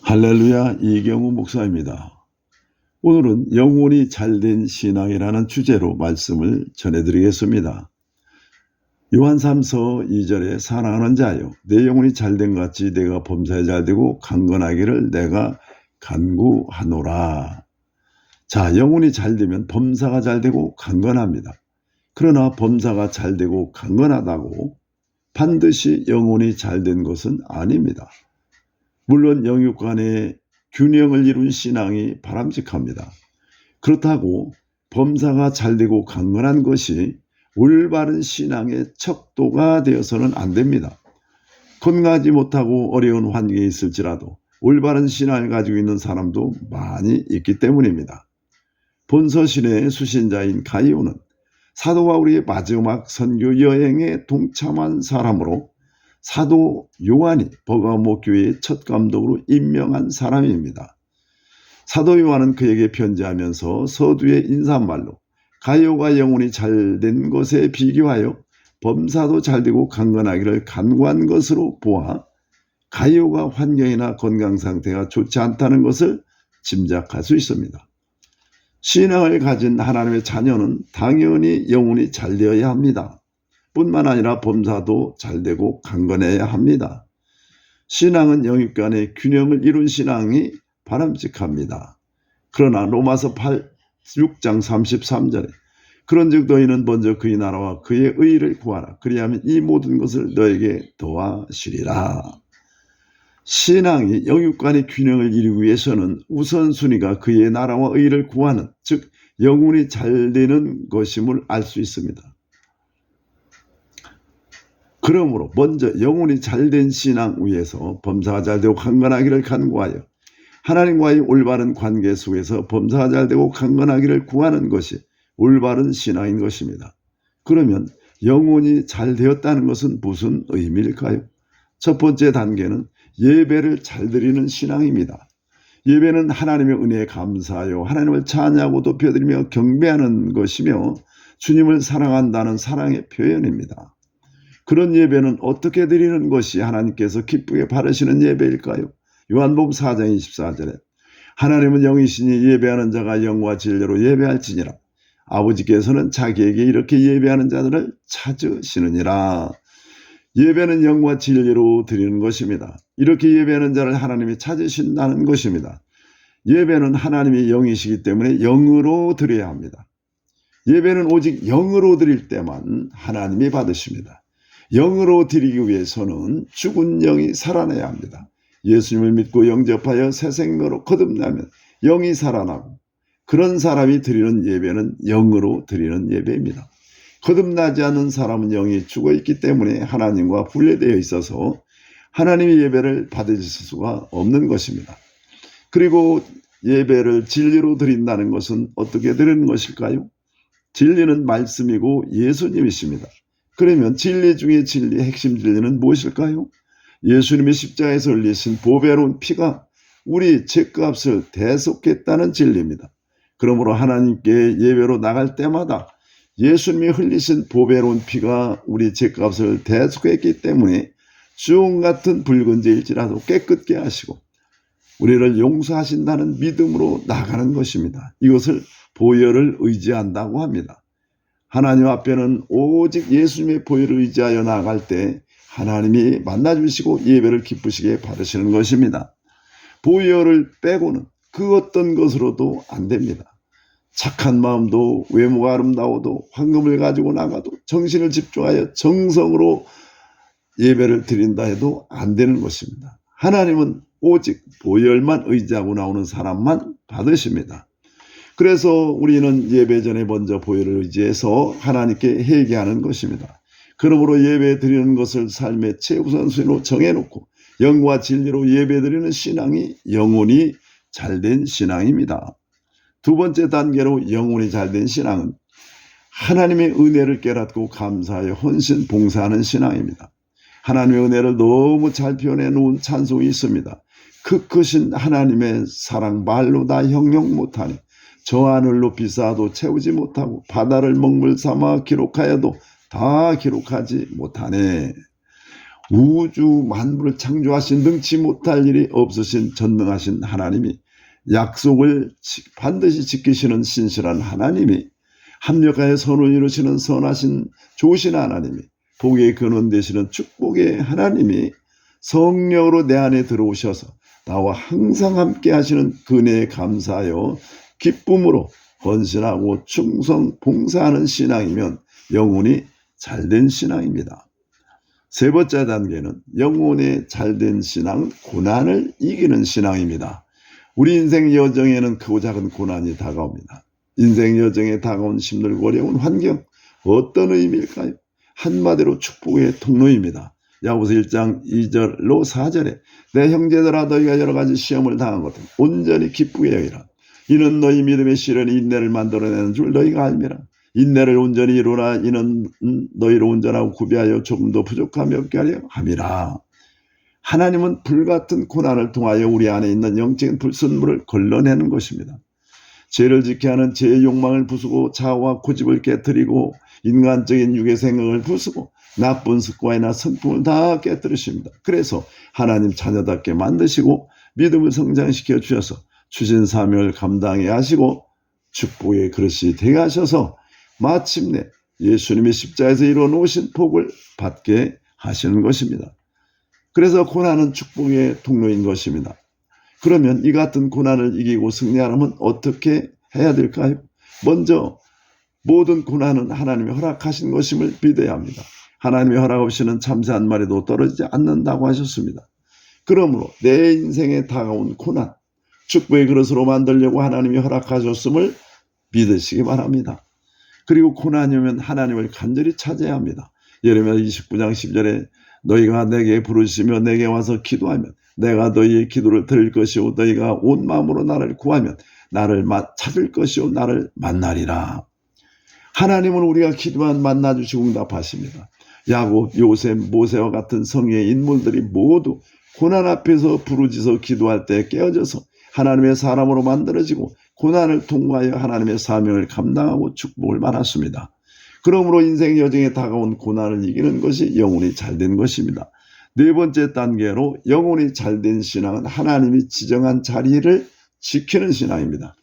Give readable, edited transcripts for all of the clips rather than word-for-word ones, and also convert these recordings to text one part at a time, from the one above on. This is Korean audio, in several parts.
할렐루야, 이경우 목사입니다. 오늘은 영혼이 잘된 신앙이라는 주제로 말씀을 전해드리겠습니다. 요한 3서 2절에 사랑하는 자여, 내 영혼이 잘된 것 같이 내가 범사에 잘되고 강건하기를 내가 간구하노라. 자, 영혼이 잘되면 범사가 잘되고 강건합니다. 그러나 범사가 잘되고 강건하다고 반드시 영혼이 잘된 것은 아닙니다. 물론 영육 간의 균형을 이룬 신앙이 바람직합니다. 그렇다고 범사가 잘되고 강건한 것이 올바른 신앙의 척도가 되어서는 안 됩니다. 건강하지 못하고 어려운 환경에 있을지라도 올바른 신앙을 가지고 있는 사람도 많이 있기 때문입니다. 본서신의 수신자인 가이오는 사도 바울의 마지막 선교 여행에 동참한 사람으로 사도 요한이 버가모 교회의 첫 감독으로 임명한 사람입니다. 사도 요한은 그에게 편지하면서 서두의 인사말로 가이오가 영혼이 잘된 것에 비교하여 범사도 잘되고 강건하기를 간구한 것으로 보아 가이오가 환경이나 건강 상태가 좋지 않다는 것을 짐작할 수 있습니다. 신앙을 가진 하나님의 자녀는 당연히 영혼이 잘되어야 합니다. 뿐만 아니라 범사도 잘되고 강건해야 합니다. 신앙은 영육 간의 균형을 이룬 신앙이 바람직합니다. 그러나 로마서 6장 33절에 그런즉 너희는 먼저 그의 나라와 그의 의를 구하라. 그리하면 이 모든 것을 너에게 더하시리라. 신앙이 영육 간의 균형을 이루기 위해서는 우선순위가 그의 나라와 의를 구하는, 즉 영혼이 잘되는 것임을 알 수 있습니다. 그러므로 먼저 영혼이 잘된 신앙 위에서 범사가 잘되고 강건하기를 간구하여 하나님과의 올바른 관계 속에서 범사가 잘되고 강건하기를 구하는 것이 올바른 신앙인 것입니다. 그러면 영혼이 잘되었다는 것은 무슨 의미일까요? 첫 번째 단계는 예배를 잘 드리는 신앙입니다. 예배는 하나님의 은혜에 감사하여 하나님을 찬양하고 높여드리며 경배하는 것이며 주님을 사랑한다는 사랑의 표현입니다. 그런 예배는 어떻게 드리는 것이 하나님께서 기쁘게 바라시는 예배일까요? 요한복음 4장 24절에 하나님은 영이시니 예배하는 자가 영과 진리로 예배할지니라. 아버지께서는 자기에게 이렇게 예배하는 자들을 찾으시느니라. 예배는 영과 진리로 드리는 것입니다. 이렇게 예배하는 자를 하나님이 찾으신다는 것입니다. 예배는 하나님이 영이시기 때문에 영으로 드려야 합니다. 예배는 오직 영으로 드릴 때만 하나님이 받으십니다. 영으로 드리기 위해서는 죽은 영이 살아나야 합니다. 예수님을 믿고 영접하여 새 생명으로 거듭나면 영이 살아나고 그런 사람이 드리는 예배는 영으로 드리는 예배입니다. 거듭나지 않는 사람은 영이 죽어있기 때문에 하나님과 분리되어 있어서 하나님의 예배를 받으실 수가 없는 것입니다. 그리고 예배를 진리로 드린다는 것은 어떻게 드리는 것일까요? 진리는 말씀이고 예수님이십니다. 그러면 진리 중에 진리, 핵심 진리는 무엇일까요? 예수님이 십자가에서 흘리신 보배로운 피가 우리 죄값을 대속했다는 진리입니다. 그러므로 하나님께 예배로 나갈 때마다 예수님이 흘리신 보배로운 피가 우리 죄값을 대속했기 때문에 주홍 같은 붉은 죄일지라도 깨끗게 하시고 우리를 용서하신다는 믿음으로 나가는 것입니다. 이것을 보혈을 의지한다고 합니다. 하나님 앞에는 오직 예수님의 보혈을 의지하여 나아갈 때 하나님이 만나주시고 예배를 기쁘시게 받으시는 것입니다. 보혈을 빼고는 그 어떤 것으로도 안 됩니다. 착한 마음도 외모가 아름다워도 황금을 가지고 나가도 정신을 집중하여 정성으로 예배를 드린다 해도 안 되는 것입니다. 하나님은 오직 보혈만 의지하고 나오는 사람만 받으십니다. 그래서 우리는 예배 전에 먼저 보혈을 의지해서 하나님께 회개하는 것입니다. 그러므로 예배 드리는 것을 삶의 최우선순위로 정해놓고 영과 진리로 예배 드리는 신앙이 영혼이 잘된 신앙입니다. 두 번째 단계로 영혼이 잘된 신앙은 하나님의 은혜를 깨닫고 감사하여 헌신 봉사하는 신앙입니다. 하나님의 은혜를 너무 잘 표현해 놓은 찬송이 있습니다. 그 크신 하나님의 사랑 말로 다 형용 못하니 저 하늘 높이 쌓아도 채우지 못하고 바다를 먹물 삼아 기록하여도 다 기록하지 못하네. 우주 만물을 창조하신 능치 못할 일이 없으신 전능하신 하나님이, 약속을 반드시 지키시는 신실한 하나님이, 합력하여 선을 이루시는 선하신 좋으신 하나님이, 복의 근원 되시는 축복의 하나님이 성령으로 내 안에 들어오셔서 나와 항상 함께 하시는 그네에 감사하여 기쁨으로 헌신하고 충성 봉사하는 신앙이면 영혼이 잘된 신앙입니다. 세 번째 단계는 영혼의 잘된 신앙, 고난을 이기는 신앙입니다. 우리 인생 여정에는 크고 작은 고난이 다가옵니다. 인생 여정에 다가온 힘들고 어려운 환경, 어떤 의미일까요? 한마디로 축복의 통로입니다. 야고보서 1장 2절로 4절에 내 형제들아 너희가 여러 가지 시험을 당한 것은 온전히 기쁘게 여기라. 이는 너희 믿음의 시련이 인내를 만들어내는 줄 너희가 알미라. 인내를 온전히 이루라. 이는 너희를 온전하고 구비하여 조금도 부족함이 없게 하려 함이라. 하나님은 불같은 고난을 통하여 우리 안에 있는 영적인 불순물을 걸러내는 것입니다. 죄를 지켜야 하는 죄의 욕망을 부수고 자아와 고집을 깨뜨리고 인간적인 육의 생각을 부수고 나쁜 습관이나 성품을 다 깨뜨리십니다. 그래서 하나님 자녀답게 만드시고 믿음을 성장시켜 주셔서 주신 사명을 감당해 하시고 축복의 그릇이 되게 하셔서 마침내 예수님이 십자가에서 이루어 놓으신 복을 받게 하시는 것입니다. 그래서 고난은 축복의 통로인 것입니다. 그러면 이 같은 고난을 이기고 승리하려면 어떻게 해야 될까요? 먼저 모든 고난은 하나님이 허락하신 것임을 믿어야 합니다. 하나님의 허락 없이는 참새 한 마리도 떨어지지 않는다고 하셨습니다. 그러므로 내 인생에 다가온 고난, 축복의 그릇으로 만들려고 하나님이 허락하셨음을 믿으시기 바랍니다. 그리고 고난이 오면 하나님을 간절히 찾아야 합니다. 예레미야 29장 10절에 너희가 내게 부르시며 내게 와서 기도하면 내가 너희의 기도를 들을 것이요 너희가 온 마음으로 나를 구하면 나를 찾을 것이요 나를 만나리라. 하나님은 우리가 기도만 만나주시고 응답하십니다. 야곱, 요셉, 모세와 같은 성의 인물들이 모두 고난 앞에서 부르짖어 기도할 때 깨어져서 하나님의 사람으로 만들어지고 고난을 통과하여 하나님의 사명을 감당하고 축복을 받았습니다. 그러므로 인생 여정에 다가온 고난을 이기는 것이 영혼이 잘된 것입니다. 네 번째 단계로 영혼이 잘된 신앙은 하나님이 지정한 자리를 지키는 신앙입니다.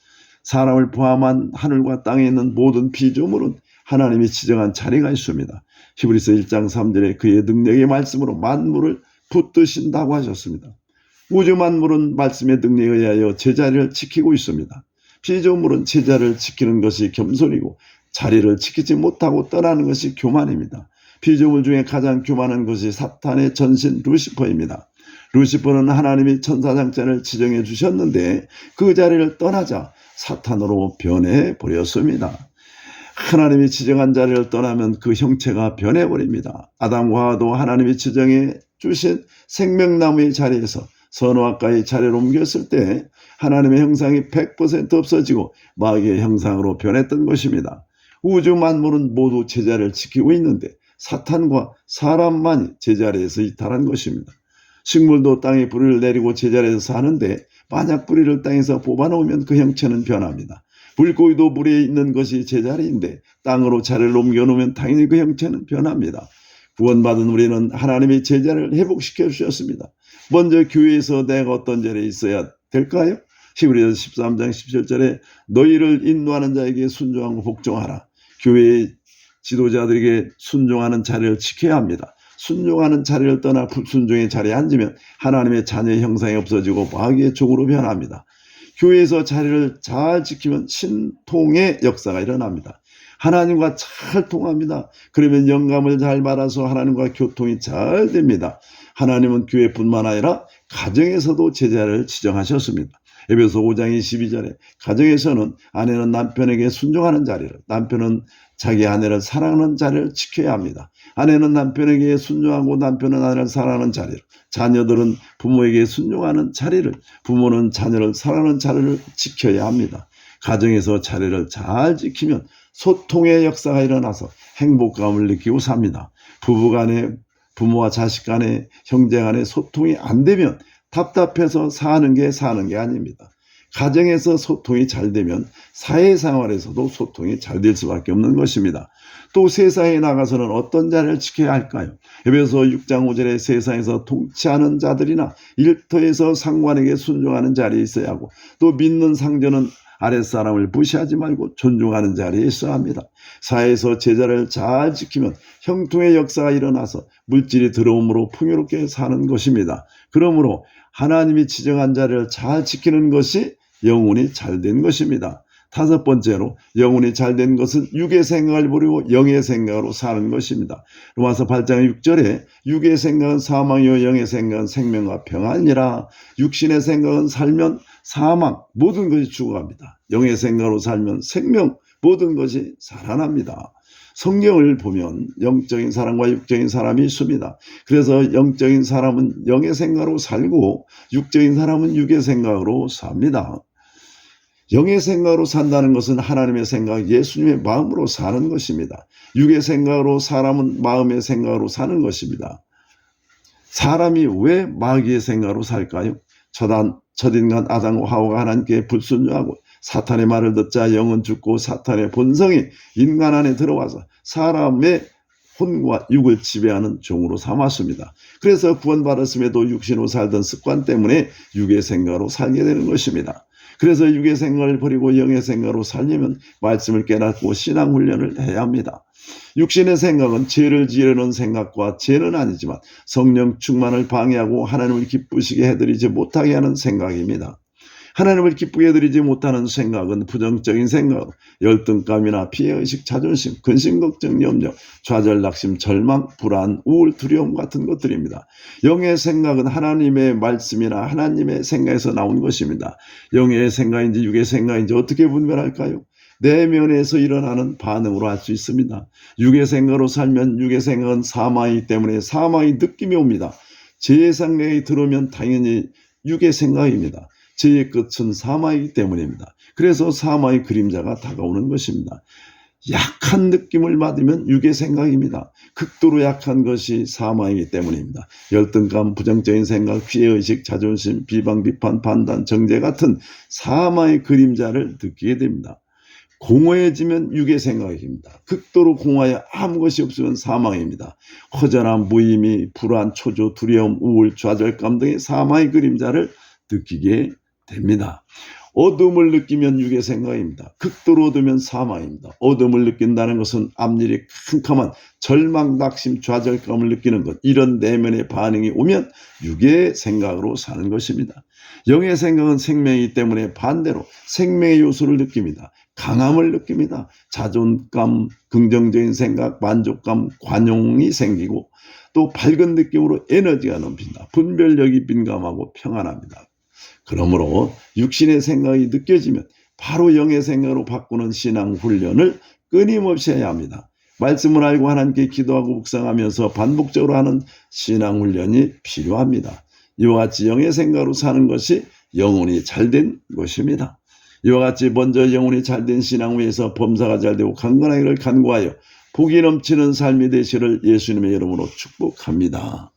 사람을 포함한 하늘과 땅에 있는 모든 피조물은 하나님이 지정한 자리가 있습니다. 히브리서 1장 3절에 그의 능력의 말씀으로 만물을 붙드신다고 하셨습니다. 우주 만물은 말씀의 능력에 의하여 제자리를 지키고 있습니다. 피조물은 제자리를 지키는 것이 겸손이고 자리를 지키지 못하고 떠나는 것이 교만입니다. 피조물 중에 가장 교만한 것이 사탄의 전신 루시퍼입니다. 루시퍼는 하나님이 천사장자를 지정해 주셨는데 그 자리를 떠나자 사탄으로 변해버렸습니다. 하나님이 지정한 자리를 떠나면 그 형체가 변해버립니다. 아담과 하와도 하나님이 지정해 주신 생명나무의 자리에서 선악과의 자리를 옮겼을 때 하나님의 형상이 100% 없어지고 마귀의 형상으로 변했던 것입니다. 우주 만물은 모두 제자리를 지키고 있는데 사탄과 사람만이 제자리에서 이탈한 것입니다. 식물도 땅에 뿌리를 내리고 제자리에서 사는데 만약 뿌리를 땅에서 뽑아놓으면 그 형체는 변합니다. 물고기도 물에 있는 것이 제자리인데 땅으로 자리를 옮겨놓으면 당연히 그 형체는 변합니다. 구원받은 우리는 하나님의 제자를 회복시켜 주셨습니다. 먼저 교회에서 내가 어떤 자리에 있어야 될까요? 히브리서 13장 17절에 너희를 인도하는 자에게 순종하고 복종하라. 교회의 지도자들에게 순종하는 자리를 지켜야 합니다. 순종하는 자리를 떠나 불순종의 자리에 앉으면 하나님의 자녀의 형상이 없어지고 마귀의 종으로 변합니다. 교회에서 자리를 잘 지키면 신통의 역사가 일어납니다. 하나님과 잘 통합니다. 그러면 영감을 잘 받아서 하나님과 교통이 잘 됩니다. 하나님은 교회뿐만 아니라 가정에서도 제자를 지정하셨습니다. 에베소 5장 22절에 가정에서는 아내는 남편에게 순종하는 자리를, 남편은 자기 아내를 사랑하는 자리를 지켜야 합니다. 아내는 남편에게 순종하고 남편은 아내를 사랑하는 자리를, 자녀들은 부모에게 순종하는 자리를, 부모는 자녀를 사랑하는 자리를 지켜야 합니다. 가정에서 자리를 잘 지키면 소통의 역사가 일어나서 행복감을 느끼고 삽니다. 부부간에, 부모와 자식 간에, 형제 간에 소통이 안 되면 답답해서 사는 게 아닙니다. 가정에서 소통이 잘 되면 사회생활에서도 소통이 잘 될 수밖에 없는 것입니다. 또 세상에 나가서는 어떤 자리를 지켜야 할까요? 에베소 6장 5절에 세상에서 통치하는 자들이나 일터에서 상관에게 순종하는 자리에 있어야 하고, 또 믿는 상전은 아랫사람을 무시하지 말고 존중하는 자리에 있어야 합니다. 사회에서 제자를 잘 지키면 형통의 역사가 일어나서 물질이 들어옴으로 풍요롭게 사는 것입니다. 그러므로 하나님이 지정한 자리를 잘 지키는 것이 영혼이 잘된 것입니다. 다섯 번째로, 영혼이 잘된 것은 육의 생각을 버리고 영의 생각으로 사는 것입니다. 로마서 8장 6절에 육의 생각은 사망이요 영의 생각은 생명과 평안이라. 육신의 생각은 살면 사망, 모든 것이 죽어갑니다. 영의 생각으로 살면 생명, 모든 것이 살아납니다. 성경을 보면 영적인 사람과 육적인 사람이 있습니다. 그래서 영적인 사람은 영의 생각으로 살고 육적인 사람은 육의 생각으로 삽니다. 영의 생각으로 산다는 것은 하나님의 생각, 예수님의 마음으로 사는 것입니다. 육의 생각으로, 사람은 마음의 생각으로 사는 것입니다. 사람이 왜 마귀의 생각으로 살까요? 첫인간 아담과 하와가 하나님께 불순종하고 사탄의 말을 듣자 영은 죽고 사탄의 본성이 인간 안에 들어와서 사람의 혼과 육을 지배하는 종으로 삼았습니다. 그래서 구원받았음에도 육신으로 살던 습관 때문에 육의 생각으로 살게 되는 것입니다. 그래서 육의 생각을 버리고 영의 생각으로 살려면 말씀을 깨닫고 신앙훈련을 해야 합니다. 육신의 생각은 죄를 지으려는 생각과 죄는 아니지만 성령 충만을 방해하고 하나님을 기쁘시게 해드리지 못하게 하는 생각입니다. 하나님을 기쁘게 해드리지 못하는 생각은 부정적인 생각, 열등감이나 피해의식, 자존심, 근심, 걱정, 염려, 좌절, 낙심, 절망, 불안, 우울, 두려움 같은 것들입니다. 영의 생각은 하나님의 말씀이나 하나님의 생각에서 나온 것입니다. 영의 생각인지 육의 생각인지 어떻게 분별할까요? 내면에서 일어나는 반응으로 알 수 있습니다. 육의 생각으로 살면 육의 생각은 사망이기 때문에 사망의 느낌이 옵니다. 죄의 생각이 들어오면 당연히 육의 생각입니다. 죄의 끝은 사망이기 때문입니다. 그래서 사망의 그림자가 다가오는 것입니다. 약한 느낌을 받으면 육의 생각입니다. 극도로 약한 것이 사망이기 때문입니다. 열등감, 부정적인 생각, 피해의식, 자존심, 비방, 비판, 판단, 정죄 같은 사망의 그림자를 느끼게 됩니다. 공허해지면 육의 생각입니다. 극도로 공허해 아무 것이 없으면 사망입니다. 허전함, 무의미, 불안, 초조, 두려움, 우울, 좌절감 등의 사망의 그림자를 느끼게 됩니다. 어둠을 느끼면 육의 생각입니다. 극도로 어두면 사망입니다. 어둠을 느낀다는 것은 앞일이 캄캄한 절망, 낙심, 좌절감을 느끼는 것, 이런 내면의 반응이 오면 육의 생각으로 사는 것입니다. 영의 생각은 생명이기 때문에 반대로 생명의 요소를 느낍니다. 강함을 느낍니다. 자존감, 긍정적인 생각, 만족감, 관용이 생기고 또 밝은 느낌으로 에너지가 넘친다. 분별력이 민감하고 평안합니다. 그러므로 육신의 생각이 느껴지면 바로 영의 생각으로 바꾸는 신앙 훈련을 끊임없이 해야 합니다. 말씀을 알고 하나님께 기도하고 묵상하면서 반복적으로 하는 신앙 훈련이 필요합니다. 이와 같이 영의 생각으로 사는 것이 영혼이 잘된 것입니다. 이와 같이 먼저 영혼이 잘된 신앙 위에서 범사가 잘되고 강건하기를 간구하여 복이 넘치는 삶이 되시를 예수님의 이름으로 축복합니다.